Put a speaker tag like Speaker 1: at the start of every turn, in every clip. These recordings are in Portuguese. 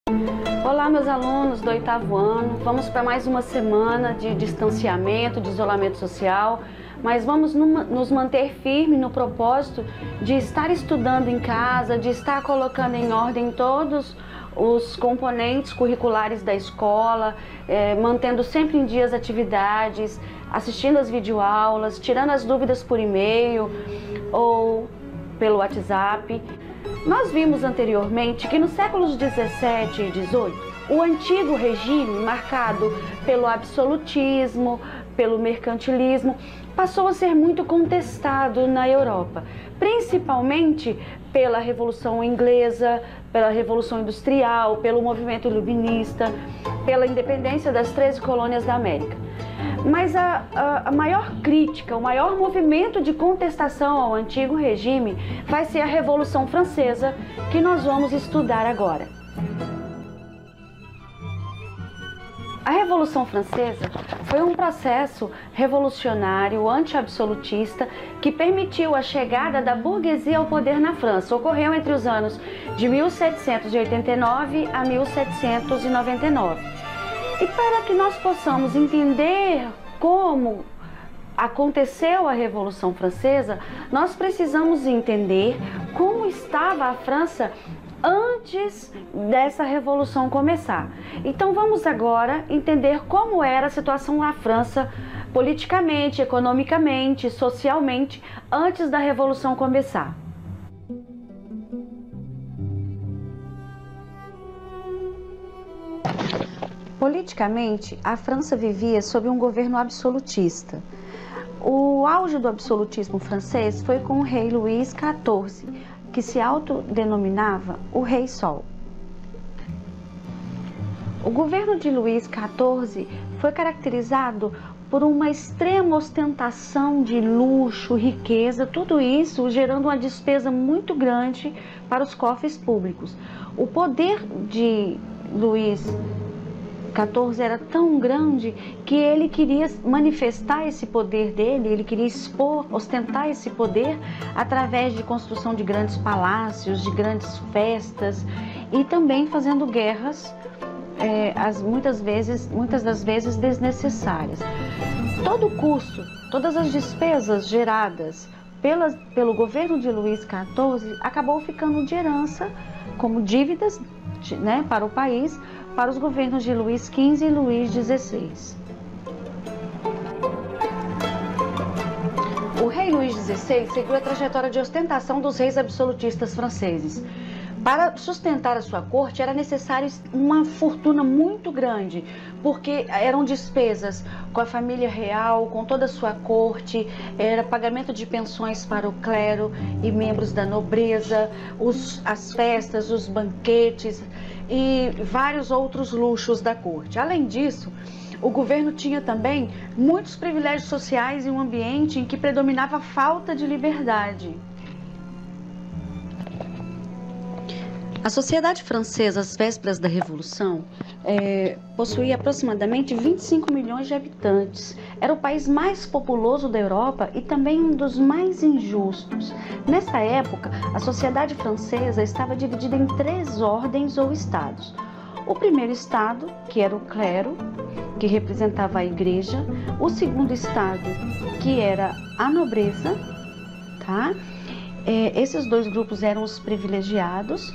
Speaker 1: Olá, meus alunos do 8º ano. Vamos para mais uma semana de distanciamento, de isolamento social, mas vamos nos manter firmes no propósito de estar estudando em casa, de estar colocando em ordem todos os componentes curriculares da escola, mantendo sempre em dia as atividades, assistindo as videoaulas, tirando as dúvidas por e-mail ou pelo WhatsApp. Nós vimos anteriormente que nos séculos 17 e 18, o antigo regime, marcado pelo absolutismo, pelo mercantilismo, passou a ser muito contestado na Europa, principalmente pela Revolução Inglesa, pela Revolução Industrial, pelo movimento iluminista, pela independência das 13 colônias da América. Mas a maior crítica, o maior movimento de contestação ao antigo regime vai ser a Revolução Francesa, que nós vamos estudar agora. A Revolução Francesa foi um processo revolucionário anti-absolutista que permitiu a chegada da burguesia ao poder na França. Ocorreu entre os anos de 1789 a 1799. E para que nós possamos entender como aconteceu a Revolução Francesa, nós precisamos entender como estava a França antes dessa revolução começar. Então vamos agora entender como era a situação na França politicamente, economicamente, socialmente, antes da revolução começar. Politicamente, a França vivia sob um governo absolutista. O auge do absolutismo francês foi com o rei Luís XIV, que se autodenominava o Rei Sol. O governo de Luís XIV foi caracterizado por uma extrema ostentação de luxo, riqueza, tudo isso gerando uma despesa muito grande para os cofres públicos. O poder de Luís XIV era tão grande que ele queria manifestar esse poder dele, ele queria expor, ostentar esse poder através de construção de grandes palácios, de grandes festas e também fazendo guerras, muitas das vezes desnecessárias. Todo o custo, todas as despesas geradas pelo governo de Luís XIV acabou ficando de herança como dívidas, para o país, para os governos de Luís XV e Luís XVI. O rei Luís XVI seguiu a trajetória de ostentação dos reis absolutistas franceses. Para sustentar a sua corte era necessário uma fortuna muito grande, porque eram despesas com a família real, com toda a sua corte, era pagamento de pensões para o clero e membros da nobreza, as festas, os banquetes e vários outros luxos da corte. Além disso, o governo tinha também muitos privilégios sociais em um ambiente em que predominava a falta de liberdade. A sociedade francesa, às vésperas da Revolução, possuía aproximadamente 25 milhões de habitantes. Era o país mais populoso da Europa e também um dos mais injustos. Nessa época, a sociedade francesa estava dividida em 3 ordens ou estados. O primeiro estado, que era o clero, que representava a igreja. O segundo estado, que era a nobreza, tá? Esses 2 grupos eram os privilegiados.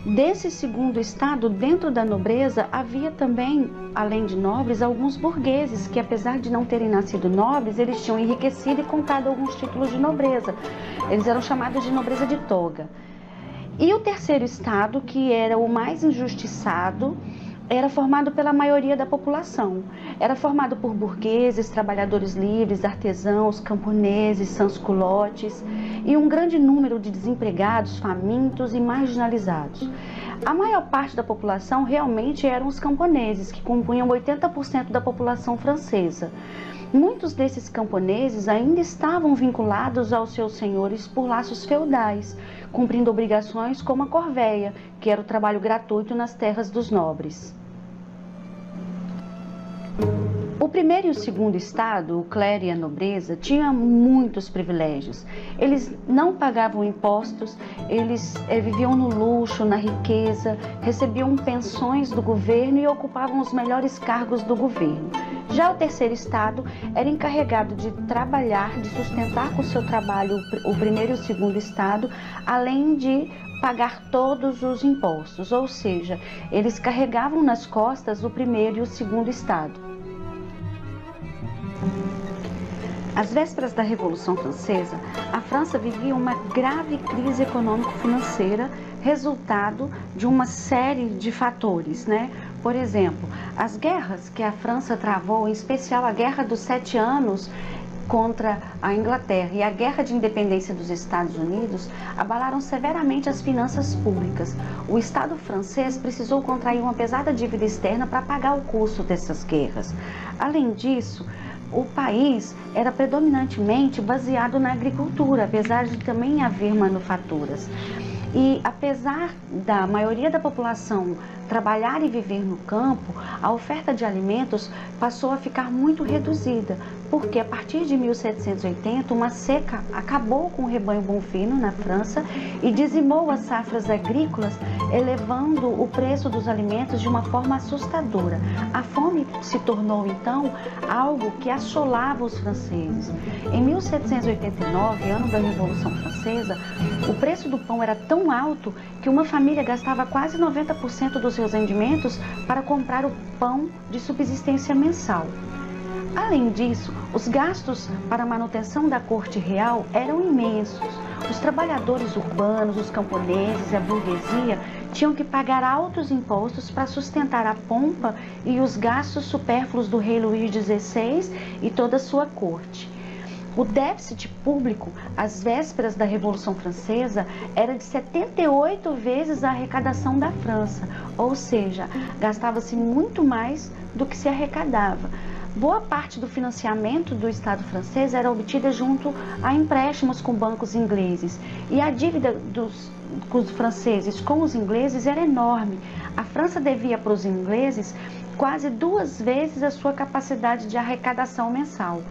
Speaker 1: Desse segundo estado, dentro da nobreza, havia também, além de nobres, alguns burgueses que, apesar de não terem nascido nobres, eles tinham enriquecido e comprado alguns títulos de nobreza. Eles eram chamados de nobreza de toga. E o terceiro estado, que era o mais injustiçado, era formado pela maioria da população. Era formado por burgueses, trabalhadores livres, artesãos, camponeses, sans-culottes e um grande número de desempregados, famintos e marginalizados. A maior parte da população realmente eram os camponeses, que compunham 80% da população francesa. Muitos desses camponeses ainda estavam vinculados aos seus senhores por laços feudais, cumprindo obrigações como a corvéia, que era o trabalho gratuito nas terras dos nobres. O primeiro e o segundo estado, o clero e a nobreza, tinham muitos privilégios. Eles não pagavam impostos, eles viviam no luxo, na riqueza, recebiam pensões do governo e ocupavam os melhores cargos do governo. Já o terceiro estado era encarregado de trabalhar, de sustentar com o seu trabalho o primeiro e o segundo estado, além de pagar todos os impostos, ou seja, eles carregavam nas costas o primeiro e o segundo estado. Às vésperas da Revolução Francesa, a França vivia uma grave crise econômico-financeira, resultado de uma série de fatores, né? Por exemplo, as guerras que a França travou, em especial a Guerra dos 7 Anos contra a Inglaterra e a Guerra de Independência dos Estados Unidos, abalaram severamente as finanças públicas. O Estado francês precisou contrair uma pesada dívida externa para pagar o custo dessas guerras. Além disso, o país era predominantemente baseado na agricultura, apesar de também haver manufaturas. E apesar da maioria da população trabalhar e viver no campo, a oferta de alimentos passou a ficar muito reduzida, porque a partir de 1780 uma seca acabou com o rebanho bovino na França e dizimou as safras agrícolas, elevando o preço dos alimentos de uma forma assustadora. A fome se tornou então algo que assolava os franceses. Em 1789, ano da Revolução Francesa, o preço do pão era tão alto que uma família gastava quase 90% dos seus rendimentos para comprar o pão de subsistência mensal. Além disso, os gastos para a manutenção da corte real eram imensos. Os trabalhadores urbanos, os camponeses e a burguesia tinham que pagar altos impostos para sustentar a pompa e os gastos supérfluos do rei Luís XVI e toda a sua corte. O déficit público, às vésperas da Revolução Francesa, era de 78 vezes a arrecadação da França, ou seja, gastava-se muito mais do que se arrecadava. Boa parte do financiamento do Estado francês era obtida junto a empréstimos com bancos ingleses, e a dívida dos franceses com os ingleses era enorme. A França devia para os ingleses quase 2 vezes a sua capacidade de arrecadação mensal.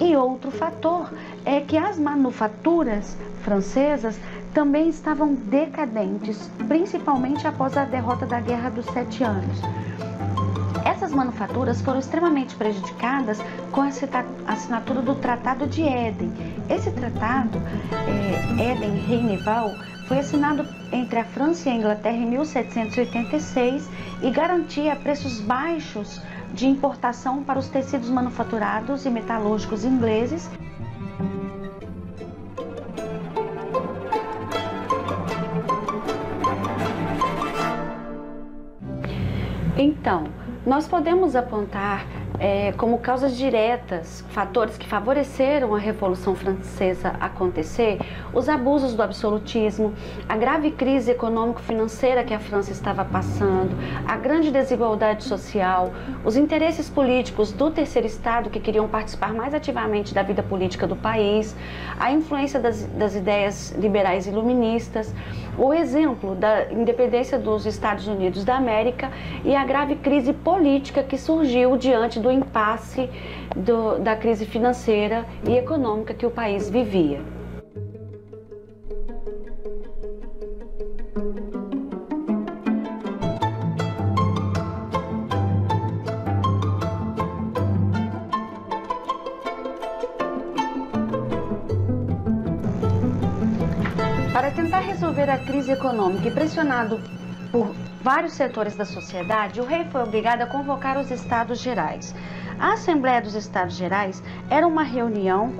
Speaker 1: E outro fator é que as manufaturas francesas também estavam decadentes, principalmente após a derrota da Guerra dos 7 Anos. Essas manufaturas foram extremamente prejudicadas com a assinatura do Tratado de Éden. Esse tratado, Éden-Reyneval, foi assinado entre a França e a Inglaterra em 1786 e garantia preços baixos de importação para os tecidos manufaturados e metalúrgicos ingleses. Então, nós podemos apontar como causas diretas, fatores que favoreceram a Revolução Francesa acontecer, os abusos do absolutismo, a grave crise econômico-financeira que a França estava passando, a grande desigualdade social, os interesses políticos do terceiro estado que queriam participar mais ativamente da vida política do país, a influência das ideias liberais iluministas, o exemplo da independência dos Estados Unidos da América e a grave crise política que surgiu diante do impasse da crise financeira e econômica que o país vivia. Para tentar resolver a crise econômica e pressionado por vários setores da sociedade, o rei foi obrigado a convocar os Estados Gerais. A Assembleia dos Estados Gerais era uma reunião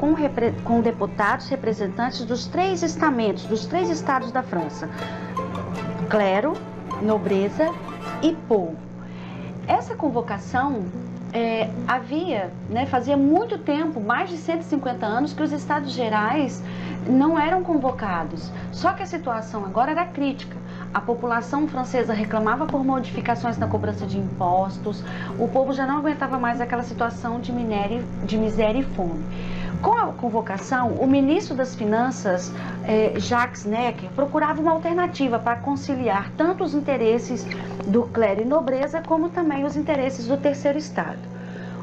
Speaker 1: com deputados representantes dos 3 estamentos, dos 3 estados da França: clero, nobreza e povo. Essa convocação fazia muito tempo, mais de 150 anos, que os Estados Gerais não eram convocados. Só que a situação agora era crítica. A população francesa reclamava por modificações na cobrança de impostos, o povo já não aguentava mais aquela situação de miséria e fome. Com a convocação, o ministro das Finanças, Jacques Necker, procurava uma alternativa para conciliar tanto os interesses do clero e nobreza, como também os interesses do terceiro estado.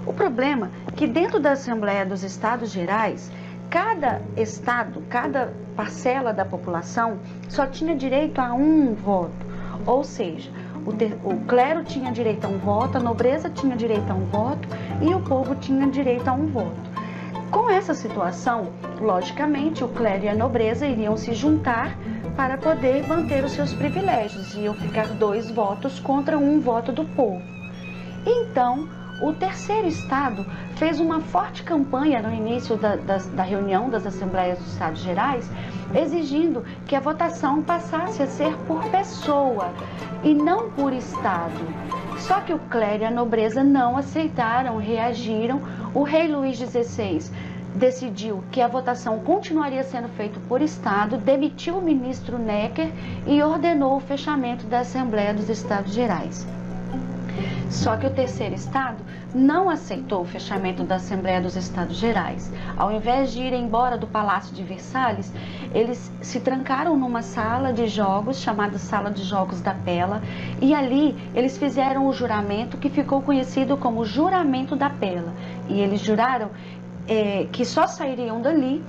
Speaker 1: O problema é que dentro da Assembleia dos Estados Gerais, cada estado, cada parcela da população só tinha direito a um voto, ou seja, o clero tinha direito a um voto, a nobreza tinha direito a um voto e o povo tinha direito a um voto. Com essa situação, logicamente, o clero e a nobreza iriam se juntar para poder manter os seus privilégios, iam ficar 2 votos contra 1 voto do povo. Então, o terceiro estado fez uma forte campanha no início da reunião das Assembleias dos Estados Gerais, exigindo que a votação passasse a ser por pessoa e não por estado. Só que o clero e a nobreza não aceitaram, reagiram. O rei Luís XVI decidiu que a votação continuaria sendo feita por estado, demitiu o ministro Necker e ordenou o fechamento da Assembleia dos Estados Gerais. Só que o terceiro estado não aceitou o fechamento da Assembleia dos Estados Gerais. Ao invés de ir embora do Palácio de Versalhes, eles se trancaram numa sala de jogos, chamada Sala de Jogos da Pela, e ali eles fizeram o juramento que ficou conhecido como Juramento da Pela. E eles juraram que só sairiam dali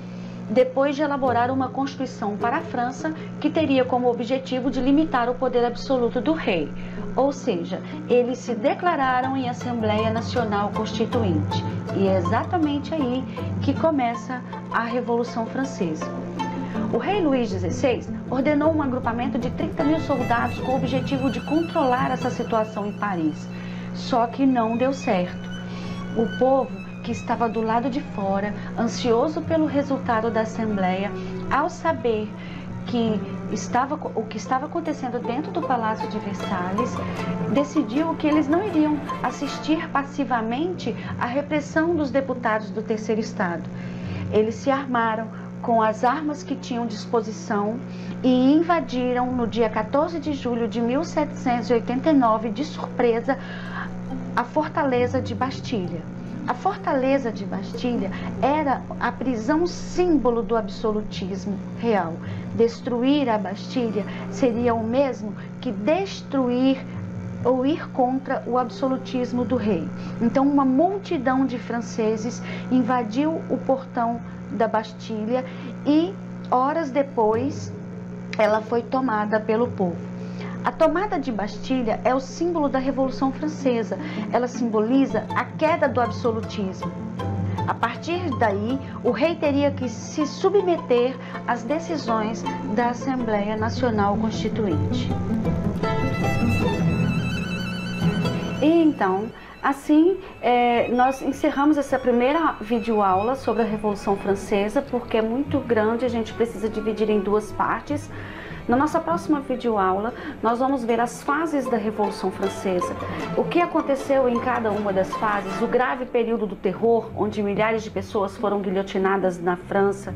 Speaker 1: depois de elaborar uma Constituição para a França que teria como objetivo de limitar o poder absoluto do rei. Ou seja, eles se declararam em Assembleia Nacional Constituinte. E é exatamente aí que começa a Revolução Francesa. O rei Luís XVI ordenou um agrupamento de 30 mil soldados com o objetivo de controlar essa situação em Paris. Só que não deu certo. O povo, que estava do lado de fora, ansioso pelo resultado da Assembleia, ao saber o que estava acontecendo dentro do Palácio de Versalhes, decidiu que eles não iriam assistir passivamente à repressão dos deputados do terceiro estado. Eles se armaram com as armas que tinham disposição e invadiram no dia 14 de julho de 1789, de surpresa, a fortaleza de Bastilha. A fortaleza de Bastilha era a prisão símbolo do absolutismo real. Destruir a Bastilha seria o mesmo que destruir ou ir contra o absolutismo do rei. Então, uma multidão de franceses invadiu o portão da Bastilha e, horas depois, ela foi tomada pelo povo. A tomada de Bastilha é o símbolo da Revolução Francesa. Ela simboliza a queda do absolutismo. A partir daí, o rei teria que se submeter às decisões da Assembleia Nacional Constituinte. E então, assim, nós encerramos essa primeira videoaula sobre a Revolução Francesa, porque é muito grande, a gente precisa dividir em 2 partes. Na nossa próxima videoaula, nós vamos ver as fases da Revolução Francesa, o que aconteceu em cada uma das fases, o grave período do terror, onde milhares de pessoas foram guilhotinadas na França,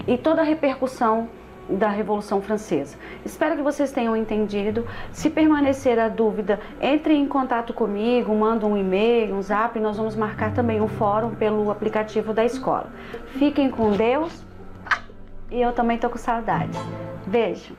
Speaker 1: e toda a repercussão da Revolução Francesa. Espero que vocês tenham entendido. Se permanecer a dúvida, entre em contato comigo, manda um e-mail, um zap, nós vamos marcar também um fórum pelo aplicativo da escola. Fiquem com Deus e eu também tô com saudades. Beijo!